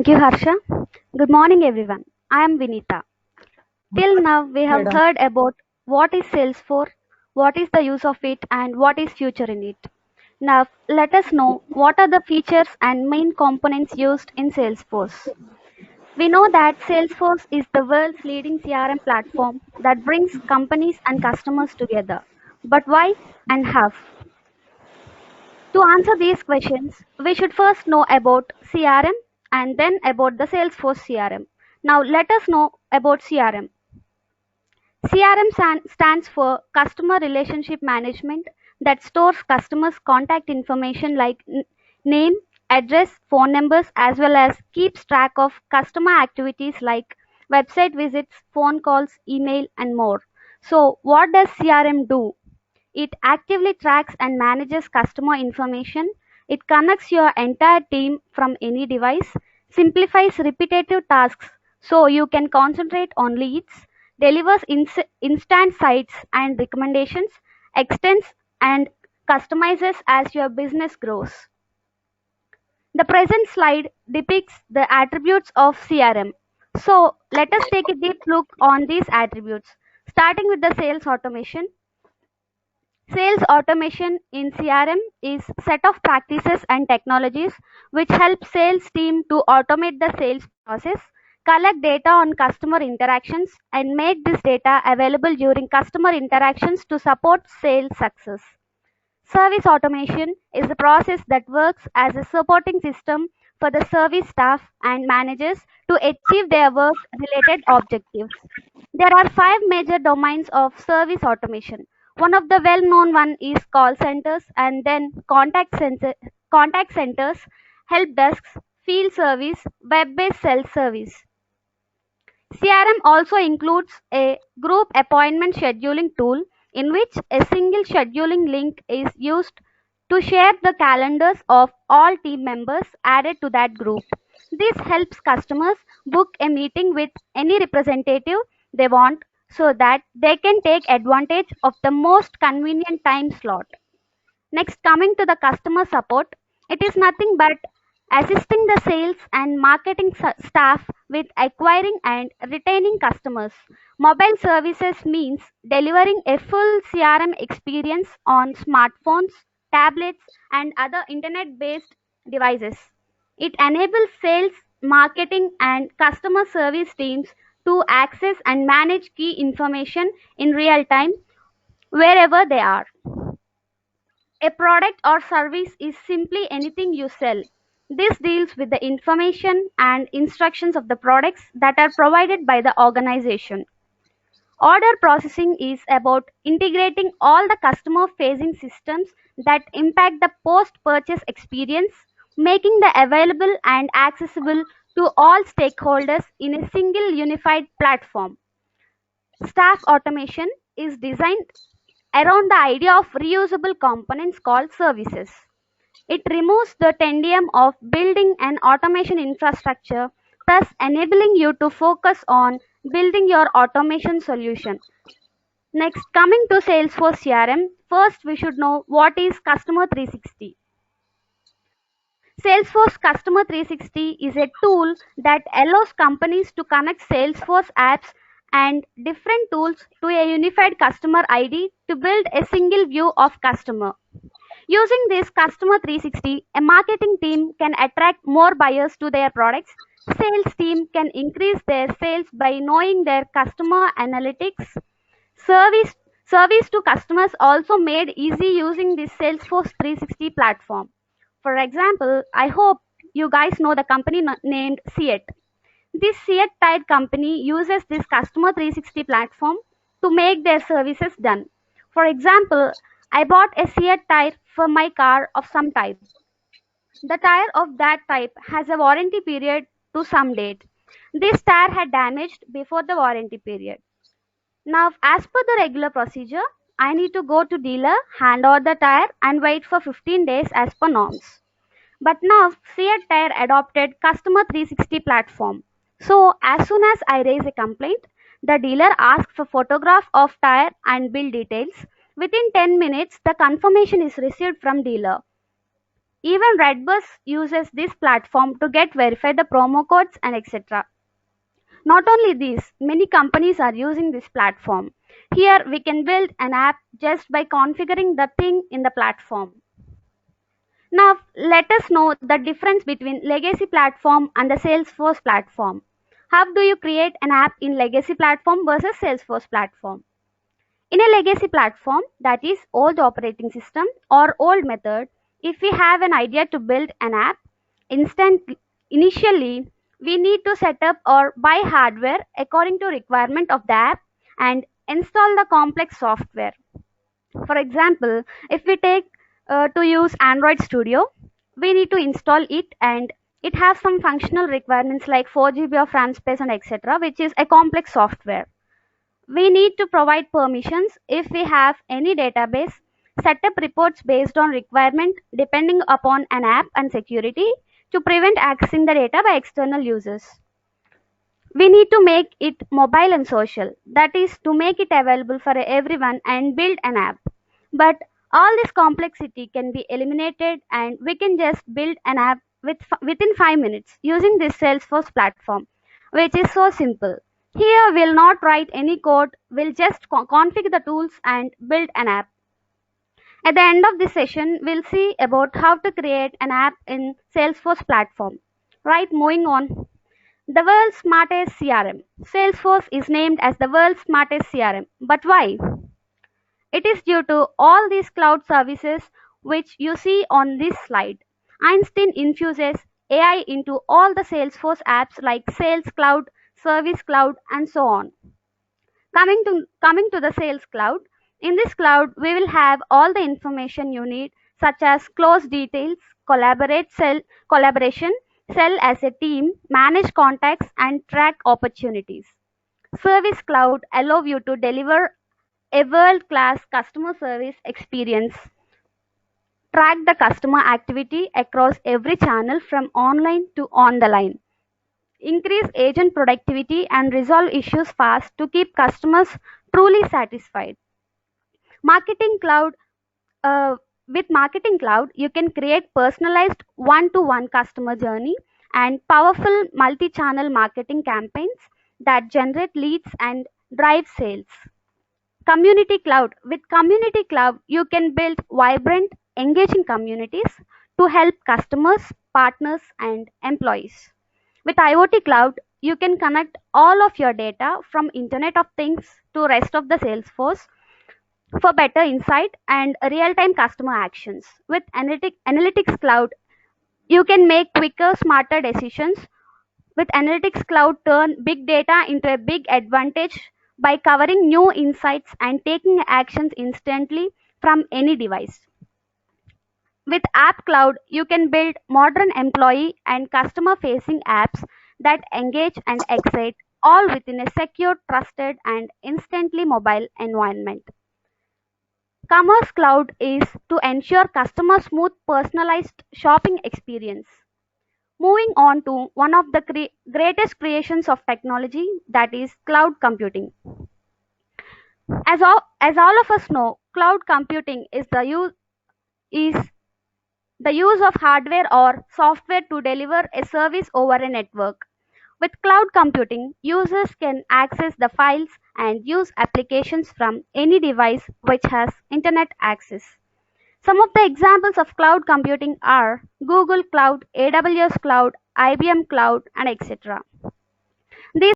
Thank you, Harsha. Good morning, everyone. I am Vinita. Till now, we have Madam, heard about what is Salesforce, what is the use of it, and what is future in it. Now, let us know what are the features and main components used in Salesforce. We know that Salesforce is the world's leading CRM platform that brings companies and customers together. But why and how? To answer these questions, we should first know about CRM and then about the Salesforce CRM. Now, let us know about CRM. CRM stands for Customer Relationship Management that stores customers' contact information like name, address, phone numbers, as well as keeps track of customer activities like website visits, phone calls, email, and more. So, what does CRM do? It actively tracks and manages customer information. It connects your entire team from any device, simplifies repetitive tasks so you can concentrate on leads, delivers instant sites and recommendations, extends and customizes as your business grows. The present slide depicts the attributes of CRM. So let us take a deep look on these attributes, starting with the sales automation. Sales automation in CRM is set of practices and technologies which help sales team to automate the sales process, collect data on customer interactions and make this data available during customer interactions to support sales success. Service automation is the process that works as a supporting system for the service staff and managers to achieve their work related objectives. There are five major domains of service automation. One of the well known one is call centers and then contact centers, help desks, field service, web based self service. CRM also includes a group appointment scheduling tool in which a single scheduling link is used to share the calendars of all team members added to that group. This helps customers book a meeting with any representative they want so that they can take advantage of the most convenient time slot. Next, coming to the customer support, it is nothing but assisting the sales and marketing staff with acquiring and retaining customers. Mobile services means delivering a full CRM experience on smartphones, tablets, and other internet based devices. It enables sales, marketing, and customer service teams to access and manage key information in real time wherever they are. A product or service is simply anything you sell. This deals with the information and instructions of the products that are provided by the organization. Order processing is about integrating all the customer facing systems that impact the post purchase experience, making them available and accessible to all stakeholders in a single unified platform. Staff automation is designed around the idea of reusable components called services. It removes the tedium of building an automation infrastructure, thus enabling you to focus on building your automation solution. Next, coming to Salesforce CRM, first we should know what is Customer 360. Salesforce Customer 360 is a tool that allows companies to connect Salesforce apps and different tools to a unified customer ID to build a single view of customer. Using this Customer 360, a marketing team can attract more buyers to their products. Sales team can increase their sales by knowing their customer analytics. Service Service to customers also made easy using this Salesforce 360 platform. For example, I hope you guys know the company named Seat. This Seat tire company uses this Customer 360 platform to make their services done. For example, I bought a Seat tire for my car of some type. The tire of that type has a warranty period to some date. This tire had damaged before the warranty period. Now, as per the regular procedure, I need to go to dealer, hand over the tire and wait for 15 days as per norms. But now Seat Tire adopted Customer 360 platform. So as soon as I raise a complaint, the dealer asks for photograph of tire and bill details. Within 10 minutes, the confirmation is received from dealer. Even Redbus uses this platform to get verify the promo codes and etc. Not only this, many companies are using this platform. Here we can build an app just by configuring the thing in the platform. Now let us know the difference between legacy platform and the Salesforce platform. How do you create an app in legacy platform versus Salesforce platform? In a legacy platform, that is old operating system or old method, if we have an idea to build an app, instant initially we need to set up or buy hardware according to requirement of the app and install the complex software. For example, if we take to use Android Studio, we need to install it and it has some functional requirements like 4 GB of RAM space and etc., which is a complex software. We need to provide permissions if we have any database, set up reports based on requirement depending upon an app and security to prevent accessing the data by external users. We need to make it mobile and social, that is to make it available for everyone and build an app. But all this complexity can be eliminated and we can just build an app within 5 minutes using this Salesforce platform, which is so simple. Here we'll not write any code, we'll just configure the tools and build an app. At the end of this session, we'll see about how to create an app in Salesforce platform. Right, moving on. The world's smartest CRM. Salesforce is named as the world's smartest CRM. But why? It is due to all these cloud services which you see on this slide. Einstein infuses AI into all the Salesforce apps like Sales Cloud, Service Cloud, and so on. Coming to the Sales Cloud, in this cloud we will have all the information you need such as close details, collaboration, sell as a team, manage contacts and track opportunities. Service Cloud allow you to deliver a world-class customer service experience, track the customer activity across every channel from online to on the line, increase agent productivity and resolve issues fast to keep customers truly satisfied. Marketing Cloud, uh, with Marketing Cloud, you can create personalized one-to-one customer journey and powerful multi-channel marketing campaigns that generate leads and drive sales. Community Cloud. With Community Cloud, you can build vibrant, engaging communities to help customers, partners, and employees. With IoT Cloud, you can connect all of your data from Internet of Things to rest of the Salesforce for better insight and real-time customer actions. With Analytics Cloud, you can make quicker, smarter decisions. With Analytics Cloud, turn big data into a big advantage by covering new insights and taking actions instantly from any device. With App Cloud, you can build modern employee and customer facing apps that engage and excite all within a secure, trusted, and instantly mobile environment. Commerce Cloud is to ensure customer smooth personalized shopping experience. Moving on to one of the greatest creations of technology, that is cloud computing. As all of us know, cloud computing is the use of hardware or software to deliver a service over a network. With cloud computing, users can access the files and use applications from any device which has internet access. Some of the examples of cloud computing are Google Cloud, AWS Cloud, IBM Cloud, and etc.